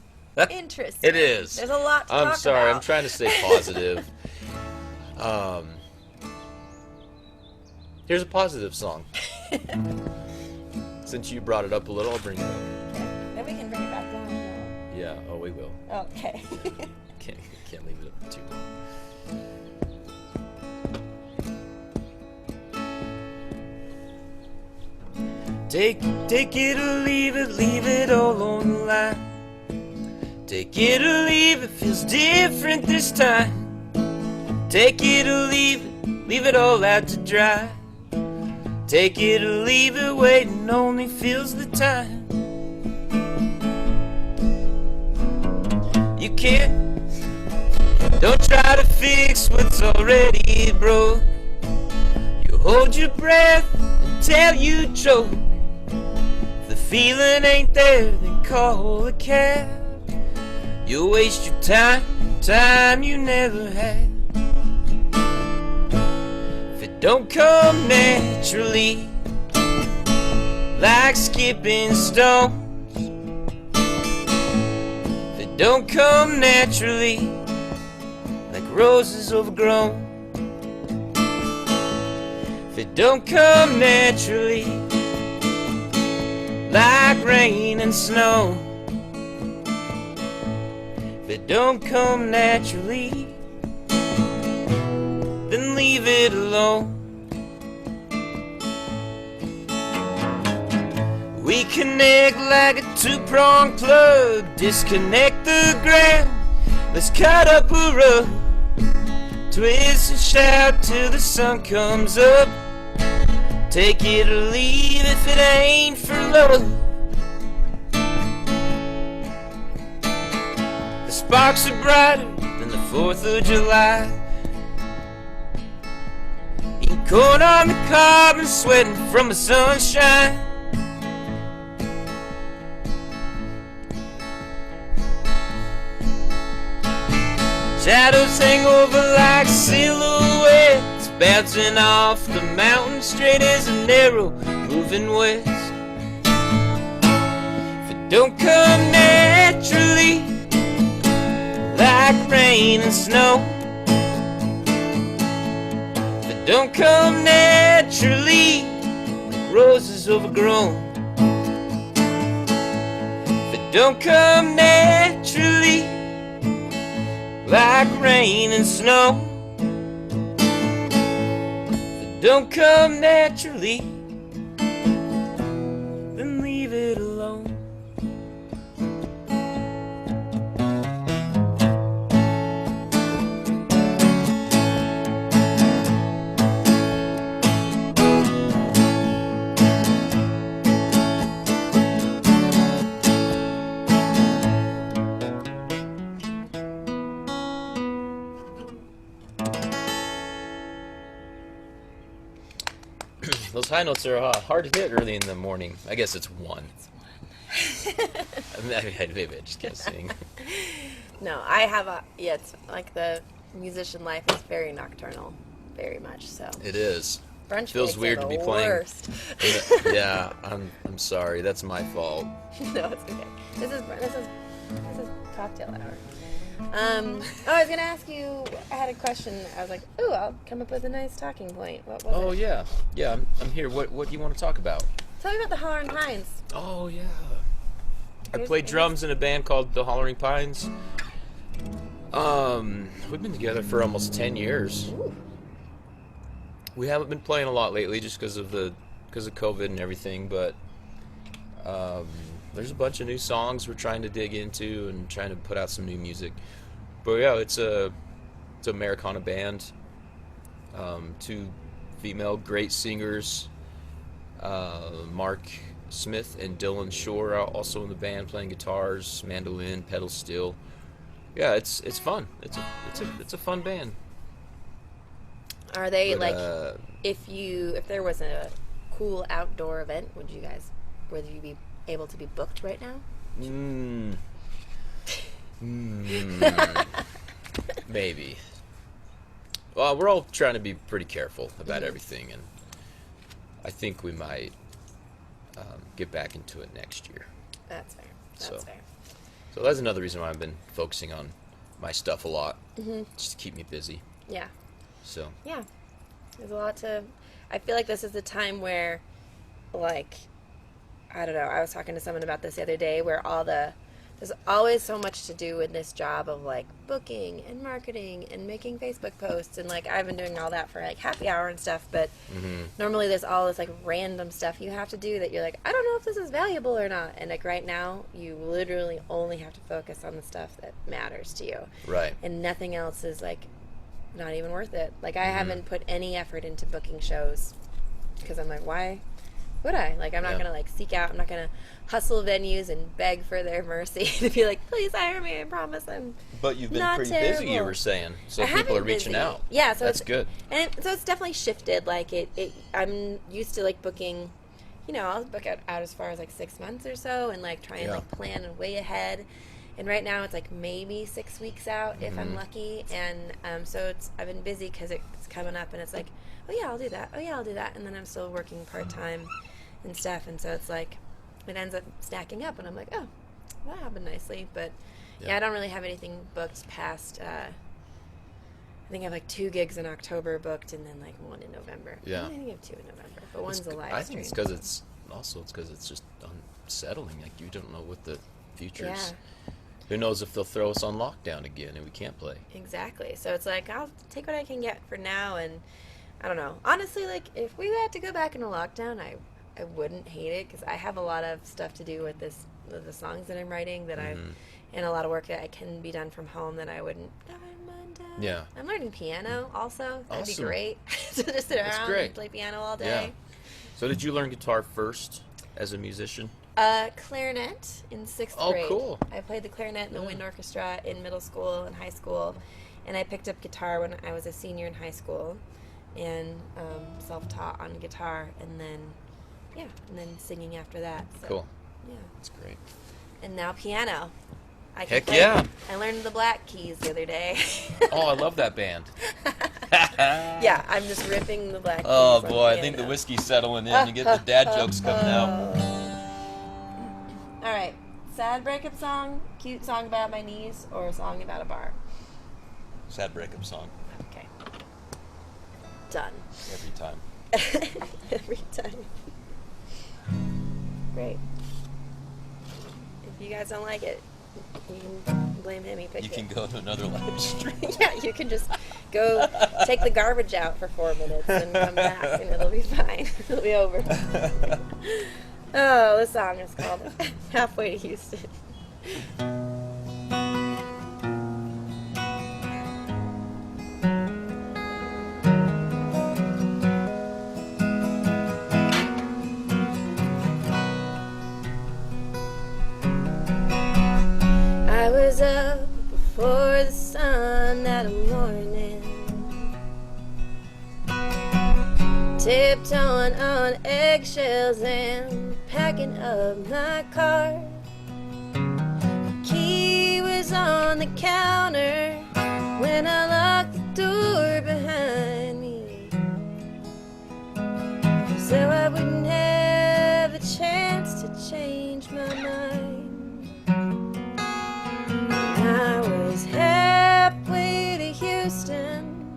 Interesting. It is. There's a lot to talk about. I'm sorry, I'm trying to stay positive. Here's a positive song. Since you brought it up a little, I'll bring it up. Okay. Then we can bring it back down. Yeah, oh, we will. Okay. Can't leave it up too long. Take it or leave it all on the line. Take it or leave it, feels different this time. Take it or leave it all out to dry. Take it or leave it, waiting only fills the time. You can't, don't try to fix what's already broke. You hold your breath until you choke. If the feeling ain't there, then call a cab. You'll waste your time you never had. If it don't come naturally, like skipping stones. If it don't come naturally, like roses overgrown. If it don't come naturally, like rain and snow. If it don't come naturally, then leave it alone. We connect like a two-pronged plug. Disconnect the ground. Let's cut up a rug. Twist and shout till the sun comes up. Take it or leave if it ain't for love. The sparks are brighter than the 4th of July. Eating corn on the cob and sweating from the sunshine. Shadows hang over like silhouettes, bouncing off the mountain straight as an arrow moving west. If it don't come naturally like rain and snow, if it don't come naturally like roses overgrown, if it don't come naturally like rain and snow, don't come naturally, then leave it alone. Those high notes are hard to hit early in the morning. I guess it's one. Maybe I just can't sing. No, I have it's like the musician life is very nocturnal, very much so. It is. Brunch Feels breaks weird are to the be playing. worst. Yeah, I'm sorry. That's my fault. No, it's okay. This is cocktail hour. I was gonna ask you. I had a question. I was like, "Ooh, I'll come up with a nice talking point." What was it? Oh yeah. I'm here. What do you want to talk about? Tell me about the Hollering Pines. Oh yeah. I played drums in a band called the Hollering Pines. We've been together for almost 10 years. Ooh. We haven't been playing a lot lately just because of COVID and everything, but there's a bunch of new songs we're trying to dig into and trying to put out some new music. But yeah, it's a Americana band. Two female great singers, Mark Smith and Dylan Shore are also in the band playing guitars, mandolin, pedal steel. Yeah, it's fun. It's a fun band. Are they But, if there was a cool outdoor event, would you be able to be booked right now? Maybe. Well, we're all trying to be pretty careful about everything, and I think we might get back into it next year. That's fair. That's fair. So that's another reason why I've been focusing on my stuff a lot, Mm-hmm. just to keep me busy. Yeah. So Yeah. There's a lot to. I feel like this is the time where, like, I don't know. I was talking to someone about this the other day, where there's always so much to do in this job of like booking and marketing and making Facebook posts, and like I've been doing all that for like happy hour and stuff, but normally there's all this like random stuff you have to do that you're like, I don't know if this is valuable or not, and like right now you literally only have to focus on the stuff that matters to you, right. and nothing else is like not even worth it. Like I haven't put any effort into booking shows because I'm like, why would I? Like, I'm not going to, like, seek out. I'm not going to hustle venues and beg for their mercy to be like, please hire me. I promise I'm But you've been not pretty terrible. busy, you were saying. So I have people are been reaching busy. out. Yeah, so that's it's good. And so it's definitely shifted. Like, I'm used to, like, booking, I'll book out as far as, like, 6 months or so and, like, try and, like, plan and way ahead. And right now it's, like, maybe 6 weeks out if I'm lucky. And so I've been busy because it's coming up and it's like, oh, yeah, I'll do that. Oh, yeah, I'll do that. And then I'm still working part-time and stuff, and so it's like it ends up stacking up, and I'm like, oh, that happened nicely. But yeah, I don't really have anything booked past I think I have like 2 gigs in October booked, and then like 1 in November. Yeah, I think I have 2 in November, but one's a live stream. I think it's because it's just unsettling. Like, you don't know what the future's. Who knows if they'll throw us on lockdown again and we can't play. Exactly. So it's like, I'll take what I can get for now, and I don't know, honestly, like if we had to go back into lockdown, I wouldn't hate it because I have a lot of stuff to do with the songs that I'm writing that and a lot of work that can be done from home that I wouldn't mind. Yeah. I'm learning piano also. That'd be Awesome. great. To just sit around and play piano all day. Yeah. So did you learn guitar first as a musician? Clarinet in 6th Oh, grade. cool. I played the clarinet in the wind orchestra in middle school and high school, and I picked up guitar when I was a senior in high school, and self-taught on guitar, and then singing after that. So, Cool. Yeah. That's great. And now piano. I Heck yeah. I learned the black keys the other day. Oh, I love that band. Yeah, I'm just ripping the black. Oh keys on boy, I the think the piano. whiskey's settling in. You get the dad jokes coming out. All right, sad breakup song, cute song about my knees, or a song about a bar. Sad breakup song Okay. Done. every time. Every time. Great. If you guys don't like it, you can blame him. He picked You it. can go to another live stream. Yeah, you can just go take the garbage out for 4 minutes and come back, and it'll be fine. It'll be over. Oh, this song is called Halfway to Houston. I was up before the sun that morning, tiptoeing on eggshells and packing up my car. Key was on the counter when I locked the door behind me, so I wouldn't have a chance to change my mind. I was halfway to Houston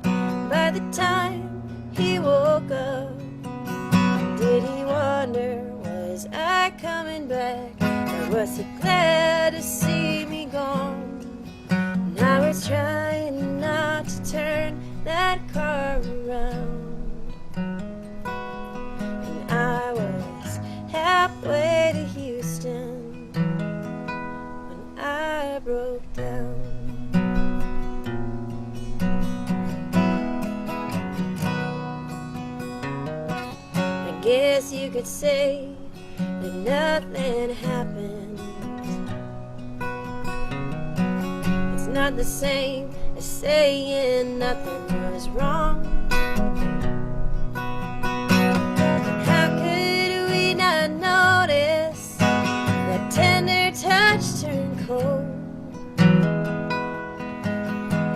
by the time he woke up. Did he wonder, was I coming back? Or was he glad to see me gone? And I was trying not to turn that car around. And I was halfway to Houston when I broke down. I guess you could say that nothing happened. It's not the same as saying nothing was wrong. How could we not notice that tender touch turned cold?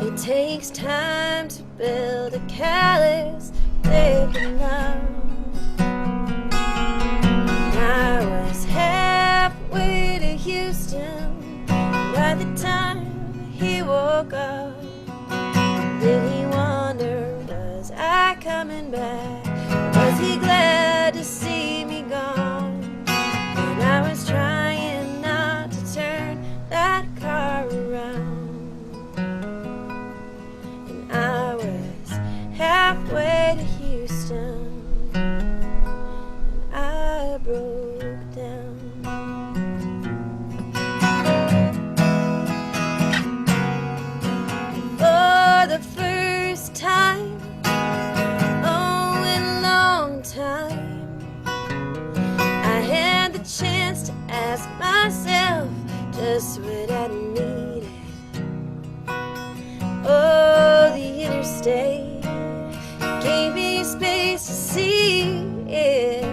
It takes time to build a callous living love. I was halfway to Houston by the time he woke up. Did he wonder, was I coming back? Was he glad to see me gone? And I was trying not to turn that car around. And I was halfway to Houston. I broke down. For the first time, oh, in a long time, I had the chance to ask myself just what I needed. Oh, the interstate gave me space to see it.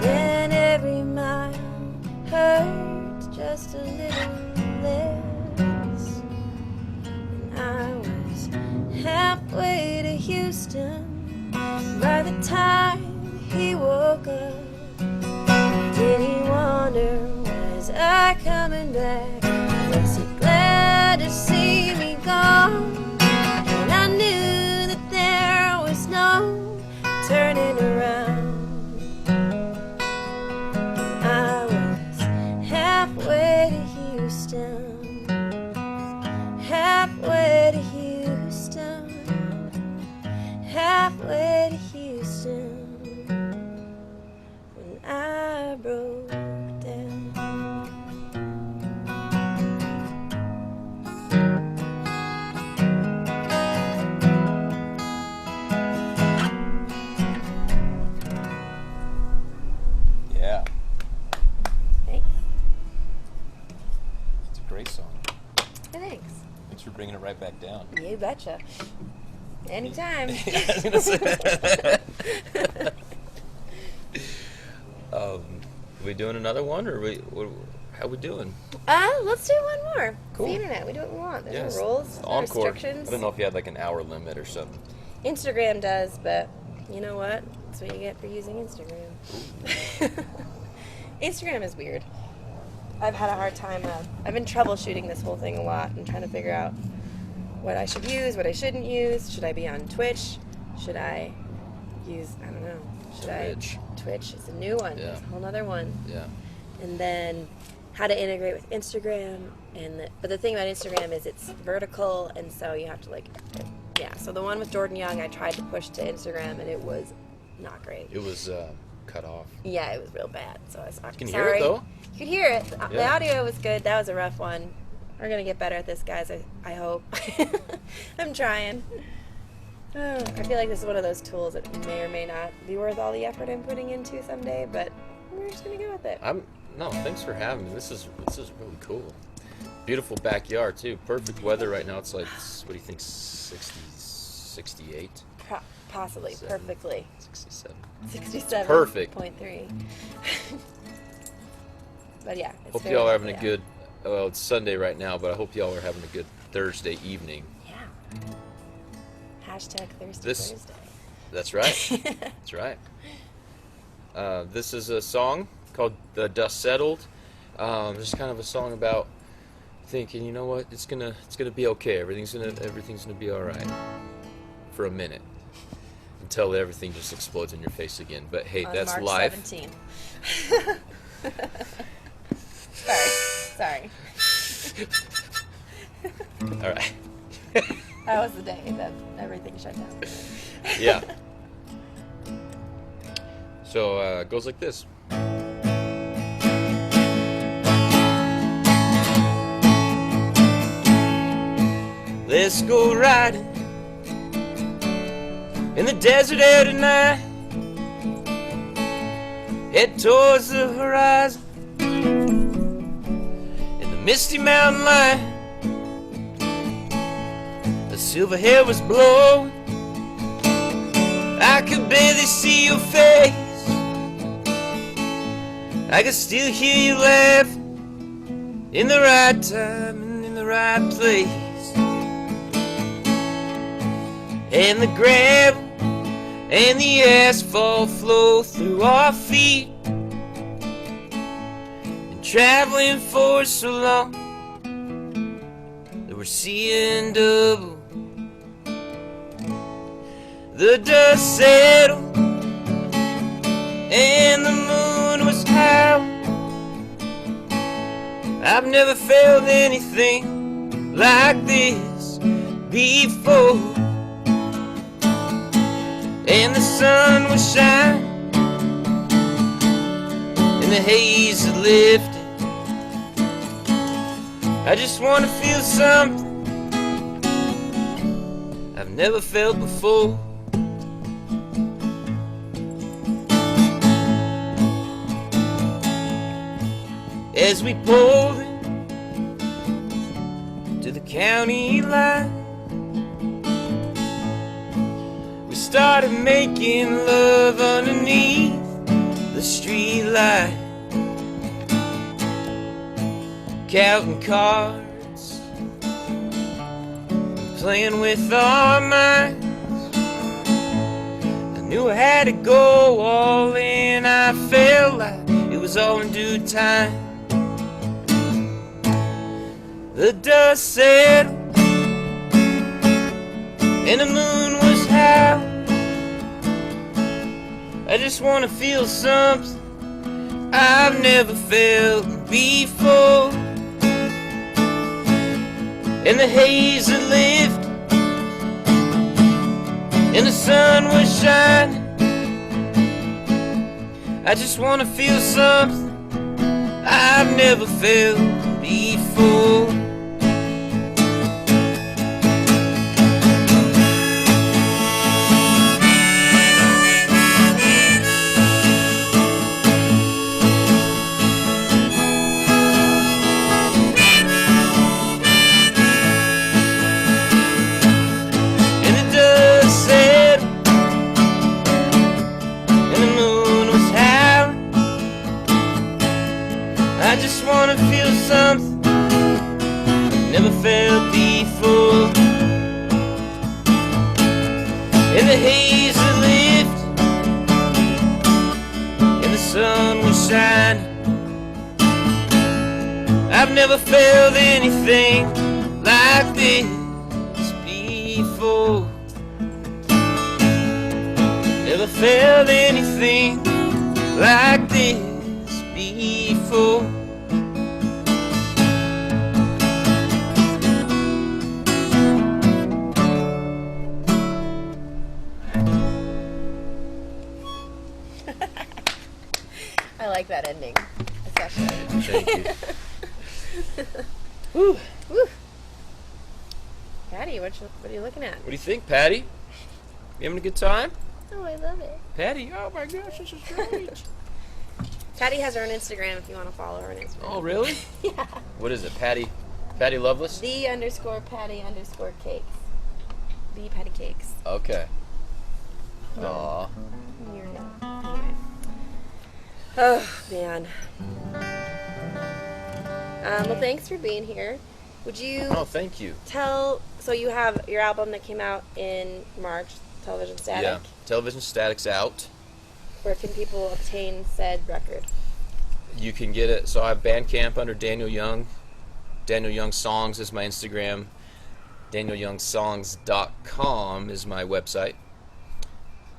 Then every mile hurt just a little less. And I was halfway to Houston by the time he woke up. Did he wonder, was I coming back? Was he glad to see me gone? And I knew that there was no turning around. I was halfway to Houston, halfway to Houston, halfway to Houston when I broke down. Yeah, Thanks. it's a great song. Thanks. Thanks for bringing it right back down. You betcha. Anytime. I was gonna say. Are we doing another one, or How we doing? Let's do one more. Cool. It's the internet. We do what we want. There's Yes. no rules, no Encore. restrictions. I don't know if you had like an hour limit or something. Instagram does, but you know what? That's what you get for using Instagram. Instagram is weird. I've had a hard time. I've been troubleshooting this whole thing a lot and trying to figure out what I should use, what I shouldn't use. Should I be on Twitch? Should I use, I don't know. Twitch is a new one. Yeah. It's a whole other one. Yeah. And then how to integrate with Instagram. But the thing about Instagram is it's vertical, and so you have to so the one with Jordan Young I tried to push to Instagram, and it was not great. It was cut off. Yeah, it was real bad. So I was Can you sorry. hear it though? You could hear it. The Yeah. audio was good. That was a rough one. We're going to get better at this, guys. I hope. I'm trying. I feel like this is one of those tools that may or may not be worth all the effort I'm putting into someday, but we're just going to go with it. No, thanks for having me. This is really cool. Beautiful backyard too. Perfect weather right now. It's like, what do you think, 60, 68? Possibly. 7, Perfectly. 67. 67.3. Perfect. But yeah. It's Hope very y'all are having lovely a out. good, well, it's Sunday right now, but I hope y'all are having a good Thursday evening. Yeah. Hashtag Thirsty This- Thursday. That's right. That's right. This is a song called "The Dust Settled." Just kind of a song about thinking, you know what, it's gonna be okay. Everything's gonna be all right for a minute until everything just explodes in your face again. But hey, On that's March life. 17. Sorry. All right. That was the day that everything shut down. Yeah. So it goes like this. Let's go riding in the desert air tonight. Head towards the horizon in the misty mountain light. The silver hair was blowing. I could barely see your face. I could still hear you laugh in the right time and in the right place. And the gravel and the asphalt flow through our feet. And traveling for so long that we're seeing double. The dust settled and the moon was high. I've never felt anything like this before. And the sun was shining and the haze had lifted. I just want to feel something I've never felt before. As we pulled to the county line, we started making love underneath the street light, counting cards, playing with our minds. I knew I had to go all in. I felt like it was all in due time. The dust settled and the moon was high. I just want to feel something I've never felt before. And the haze had lifted and the sun was shining. I just want to feel something I've never felt before. I just wanna feel never felt anything like this before. Never felt anything like this before. I like that ending, especially. Thank you. Woo. Woo. Patty, what are you looking at? What do you think, Patty? You having a good time? Oh, I love it. Patty, oh my gosh, this is great. Patty has her own Instagram if you want to follow her on Instagram. Oh, really? Yeah. What is it, Patty Loveless? _Patty_cakes. The Patty Cakes. Okay. Aw. You're not. Anyway. Oh, man. Well, thanks for being here. Would you Oh, thank you. so you have your album that came out in March, Television Static. Yeah, Television Static's out. Where can people obtain said record? You can get it. So I have Bandcamp under Daniel Young. Daniel Young Songs is my Instagram. DanielYoungSongs.com is my website.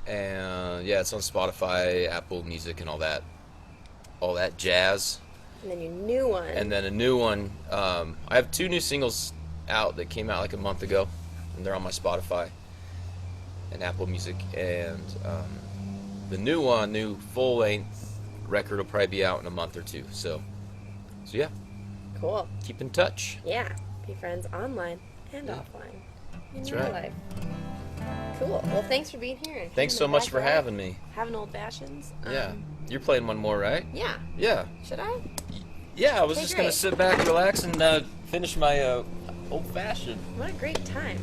And yeah, it's on Spotify, Apple Music, and all that jazz. And then your new one. And then a new one. I have 2 new singles out that came out like a month ago, and they're on my Spotify and Apple Music. And the new full-length record will probably be out in a month or 2. So yeah, Cool. keep in touch. Yeah. Be friends online and Yeah. offline. In That's real right. life. Cool. Well, thanks for being here. and Thanks having so a much for backyard, having me. Having old fashions. Yeah, you're playing one more, right? Yeah. Yeah. Should I? Yeah, I was Okay, just gonna great. sit back, relax, and finish my old fashioned. What a great time.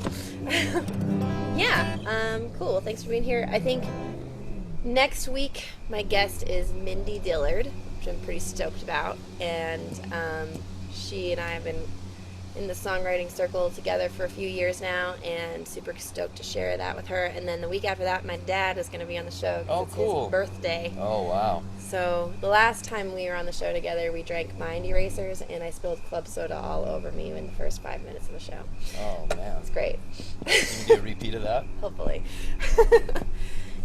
Yeah. Cool. Well, thanks for being here. I think next week my guest is Mindy Dillard, which I'm pretty stoked about. And she and I have been in the songwriting circle together for a few years now, and super stoked to share that with her. And then the week after that, my dad is going to be on the show. 'Cause Oh, it's cool. his birthday. Oh wow. So the last time we were on the show together, we drank Mind Erasers, and I spilled club soda all over me in the first 5 minutes of the show. Oh man. It's great. You can get a repeat of that. Hopefully.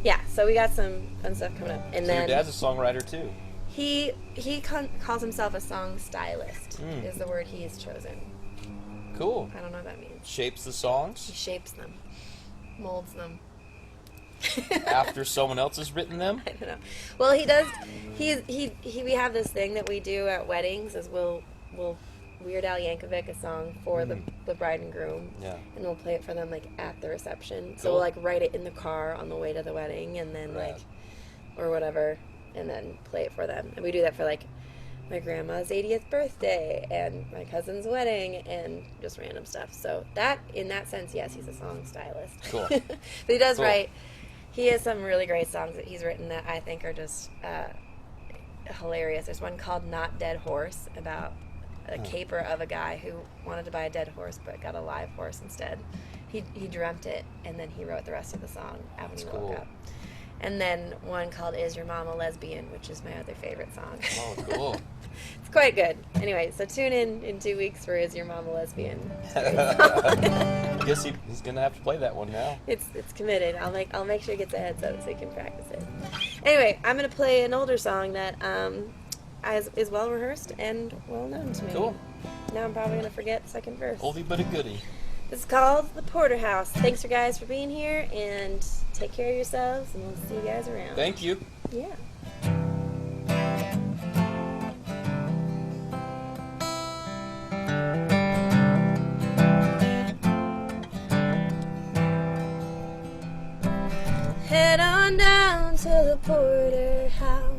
Yeah, so we got some fun stuff coming up. And So then your dad's a songwriter too. he calls himself a song stylist, Mm. is the word he has chosen. Cool. I don't know what that means. Shapes the He songs shapes them, molds them. after someone else has written them. I don't know. Well, he does. We have this thing that we do at weddings is we'll Weird Al Yankovic a song for the bride and groom, Yeah. and we'll play it for them like at the reception. So Cool. we'll like write it in the car on the way to the wedding, and then Rad. like or whatever, and then play it for them. And we do that for like my grandma's 80th birthday and my cousin's wedding and just random stuff. So that, in that sense, yes, he's a song stylist. Cool. But he does Cool. write. He has some really great songs that he's written that I think are just hilarious. There's one called Not Dead Horse about a caper of a guy who wanted to buy a dead horse but got a live horse instead. He dreamt it, and then he wrote the rest of the song after he That's woke cool. up. And then one called Is Your Mom a Lesbian, which is my other favorite song. Oh, cool. It's quite good. Anyway, so tune in 2 weeks for Is Your Mom a Lesbian. I guess he's gonna have to play that one now. It's committed. I'll make sure it gets a heads up so you can practice it. Anyway, I'm gonna play an older song that is well rehearsed and well known to me. Cool. Now I'm probably gonna forget the second verse. Oldie but a goodie. This is called The Porterhouse. Thanks for guys for being here, and take care of yourselves, and we'll see you guys around. Thank you. Yeah. Head on down to the porterhouse.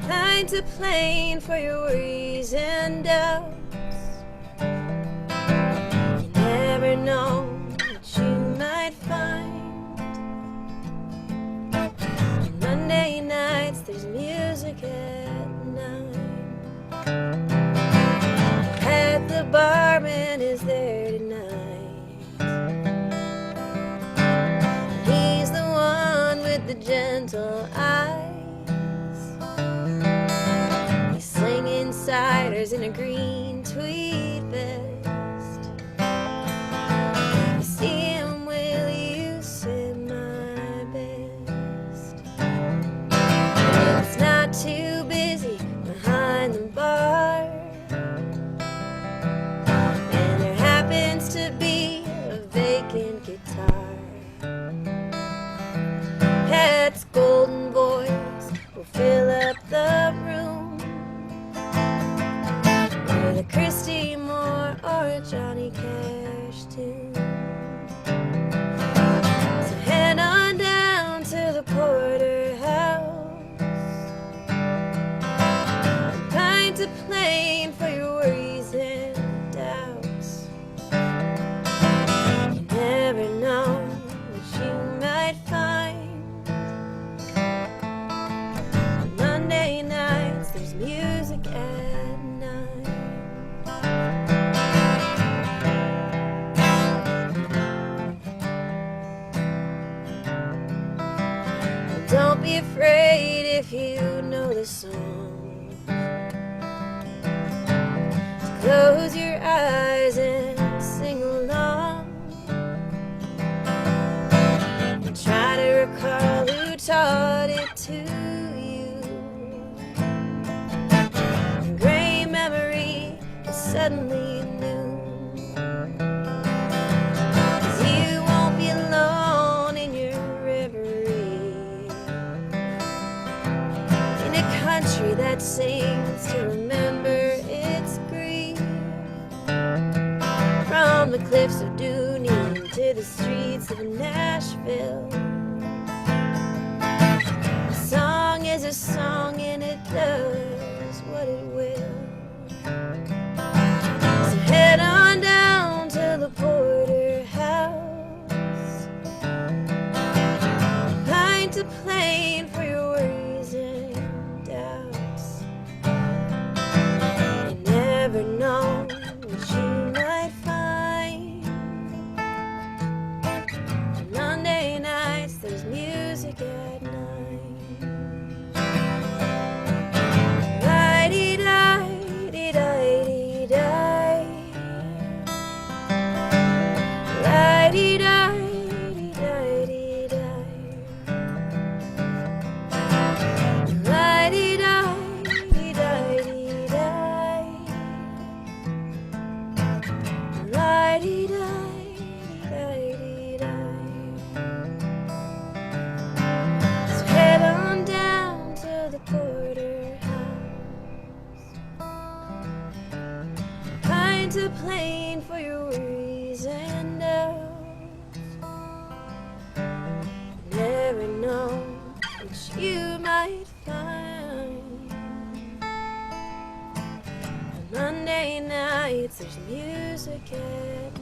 Find a plane for your worries and doubts. You never know what you might find. On Monday nights there's music at 9. Pat the barman is there tonight. He's the one with the gentle eyes. He sings Johnny Cash tune. So head on down to the porterhouse, a pint of plain for your worries and doubts. You never know what you might find. On Monday nights there's music at night. Don't be afraid if you know the song. Just close your eyes and sing along. And try to recall who taught it to you. And gray memory is suddenly new. 'Cause you won't be alone in your reverie, in a country that seems to remember its grief. From the cliffs of Dooney to the streets of Nashville, a song is a song and it does what it will. So head on down to the porterhouse, a pint of plain for your worries and doubts. You never know what you might find. On Monday nights there's music at night. La-dee-di-dee-di-dee-di. La-dee-di-dee-di-di-di. La-dee-di-dee-di-di-di. La-dee-di-dee-di-di-di. So head on down to the porterhouse, pint of plain for your worries and doubts. Never know what you might find. On Monday nights there's music at